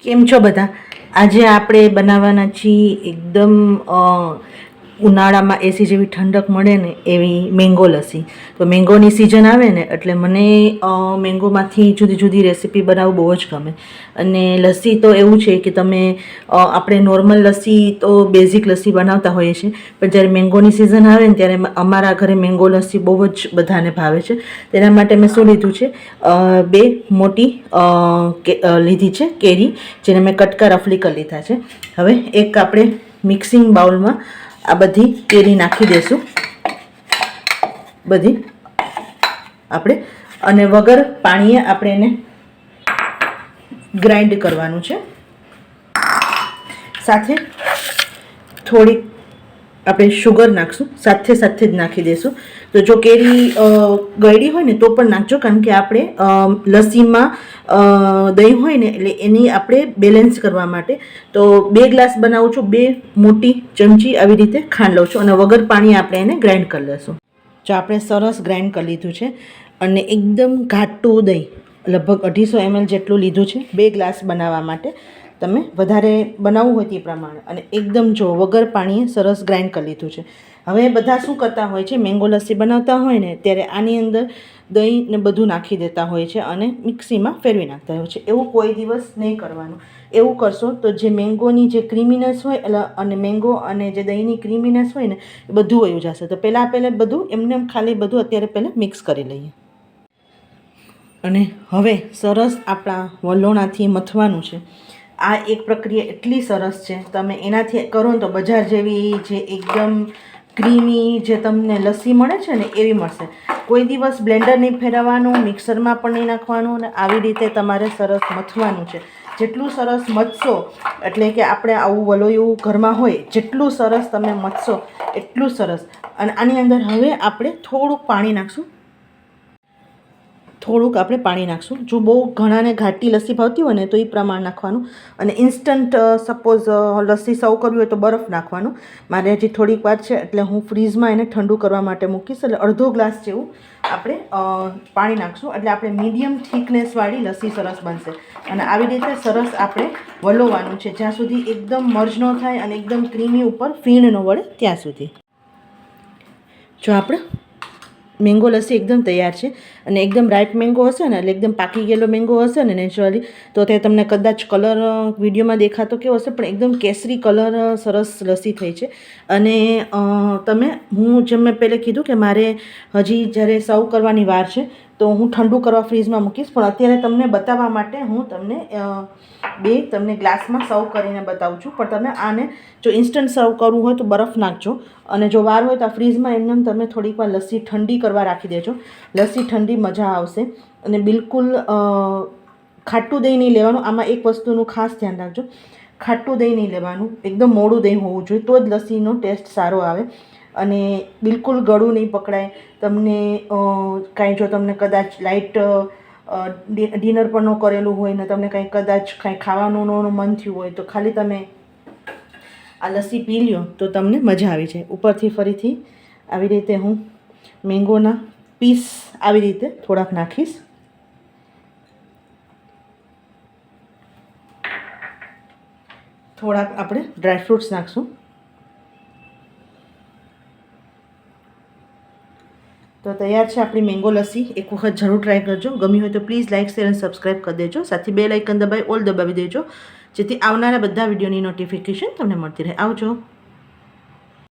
કેમ છો બધા? આજે આપણે બનાવવાના છીએ એકદમ ઉનાળામાં એસી જેવી ઠંડક મળે ને એવી મેંગો લસ્સી. તો મેંગોની સિઝન આવે ને એટલે મને મેંગોમાંથી જુદી જુદી રેસીપી બનાવવું બહુ જ ગમે. અને લસ્સી તો એવું છે કે તમે આપણે નોર્મલ લસ્સી તો બેઝિક લસ્સી બનાવતા હોઈએ છીએ, પણ જ્યારે મેંગોની સિઝન આવે ને ત્યારે અમારા ઘરે મેંગો લસ્સી બહુ જ બધાને ભાવે છે. તેના માટે મેં શું લીધું છે, બે મોટી લીધી છે કેરી, જેને મેં કટકા રફલી કરી લીધા છે. હવે એક આપણે મિક્સિંગ બાઉલમાં આ બધી કેરી નાખી દઈશું, બધી આપણે, અને વગર પાણીએ આપણે એને ગ્રાઇન્ડ કરવાનું છે. સાથે થોડીક આપણે શુગર નાખશું, સાથે સાથે જ નાખી દઈશું. તો જો કેરી ગળી હોય ને તો પણ નાખજો, કારણ કે આપણે લસ્સીમાં દહીં હોય ને એટલે એની આપણે બેલેન્સ કરવા માટે. તો 2 ગ્લાસ બનાવું છું, 2 મોટી ચમચી આવી રીતે ખાંડ લઉં છું, અને વગર પાણી આપણે એને ગ્રાઇન્ડ કરી લઈશું. જો આપણે સરસ ગ્રાઇન્ડ કરી લીધું છે, અને એકદમ ઘાટું દહીં લગભગ 250 ml જેટલું લીધું છે 2 ગ્લાસ બનાવવા માટે. તમે વધારે બનાવવું હોય તે પ્રમાણે, અને એકદમ જો વગર પાણીએ સરસ ગ્રાઇન્ડ કરી લીધું છે. હવે બધા શું કરતા હોય છે, મેંગો લસ્સી બનાવતા હોય ને ત્યારે આની અંદર દહીં ને બધું નાખી દેતા હોય છે અને મિક્સીમાં ફેરવી નાખતા હોય છે. એવું કોઈ દિવસ નહીં કરવાનું. એવું કરશો તો જે મેંગોની જે ક્રીમીનેસ હોય અને મેંગો અને જે દહીંની ક્રીમીનેસ હોય ને એ બધું વયું જશે. તો પહેલાં બધું એમને ખાલી બધું અત્યારે પહેલાં મિક્સ કરી લઈએ. અને હવે સરસ આપણા વલોણાથી મથવાનું છે. આ એક પ્રક્રિયા એટલી સરસ છે, તમે એનાથી કરો ને તો બજાર જેવી જે એકદમ ક્રીમી જે તમને લસ્સી મળે છે ને એવી મળશે. કોઈ દિવસ બ્લેન્ડર નહીં ફેરવવાનું, મિક્સરમાં પણ નહીં નાખવાનું, અને આવી રીતે તમારે સરસ મથવાનું છે. જેટલું સરસ મથશો, એટલે કે આપણે આવું વલોયું ઘરમાં હોય, જેટલું સરસ તમે મથશો એટલું સરસ. અને આની અંદર હવે આપણે થોડુંક પાણી નાખશું, જો બહુ ઘણાને ઘાટી લસ્સી ભાવતી હોય ને તો એ પ્રમાણ નાખવાનું. અને ઇન્સ્ટન્ટ સપોઝ લસ્સી સર્વ કરવી હોય તો બરફ નાખવાનું. મારે હજી થોડીક વાર છે એટલે હું ફ્રીઝમાં એને ઠંડુ કરવા માટે મૂકીશ. એટલે અડધો ગ્લાસ જેવું આપણે પાણી નાખશું, એટલે આપણે મીડિયમ થિકનેસવાળી લસ્સી સરસ બનશે. અને આવી રીતે સરસ આપણે વલોવાનું છે જ્યાં સુધી એકદમ મર્જ ન થાય અને એકદમ ક્રીમી ઉપર ફીણ ન વળે ત્યાં સુધી. જો આપણે મેંગો લસ્સી એકદમ તૈયાર છે, અને એકદમ રાઈપ મેંગો હશે ને એટલે એકદમ પાકી ગયેલો મેંગો હશે ને નેચરલી, તો તે તમને કદાચ કલર વિડીયોમાં દેખાતો કેવો હશે, પણ એકદમ કેસરી કલર સરસ લસ્સી થઈ છે. અને જેમ મેં પહેલે કીધું કે મારે હજી જ્યારે સર્વ કરવાની વાર છે તો હું ઠંડુ કરવા ફ્રીઝમાં મૂકીશ, પણ અત્યારે તમને બતાવવા માટે હું તમને ગ્લાસમાં સર્વ કરીને બતાવું છું. પણ તમે આને જો ઇન્સ્ટન્ટ સર્વ કરવું હોય તો બરફ નાખજો, અને જો વાર હોય તો આ ફ્રીઝમાં એમને તમે થોડીક વાર લસ્સી ઠંડી કરવા રાખી દેજો. લસ્સી ઠંડી મજા આવશે. અને બિલકુલ ખાટું દહીં નહીં લેવાનું. આમાં એક વસ્તુનું ખાસ ધ્યાન રાખજો, ખાટું દહીં નહીં લેવાનું, એકદમ મોડું દહીં હોવું જોઈએ, તો જ લસ્સીનો ટેસ્ટ સારો આવે. અને બિલકુલ ગળું નહીં પકડાય. તમને કદાચ લાઇટ ડિનર પણ ન કરેલું હોય ને તમને કદાચ ખાવાનું મન થયું હોય તો ખાલી તમે આ લસ્સી પી લ્યો તો તમને મજા આવી જાય. ઉપરથી ફરીથી આવી રીતે હું મેંગોના પીસ આવી રીતે થોડાક નાખીશ. થોડાક આપણે ડ્રાયફ્રૂટ્સ નાખશું. તો તૈયાર છે આપણી મેંગો લસ્સી. એક વખત જરૂર ટ્રાય કરજો. ગમી હોય તો પ્લીઝ લાઇક, શેર અને સબસ્ક્રાઈબ કરી દેજો. સાથે બેલ આઇકન દબાવી ઓલ દબાવી દેજો, જેથી આવનારા બધા વિડીયોની નોટિફિકેશન તમને મળતી રહે. આવજો.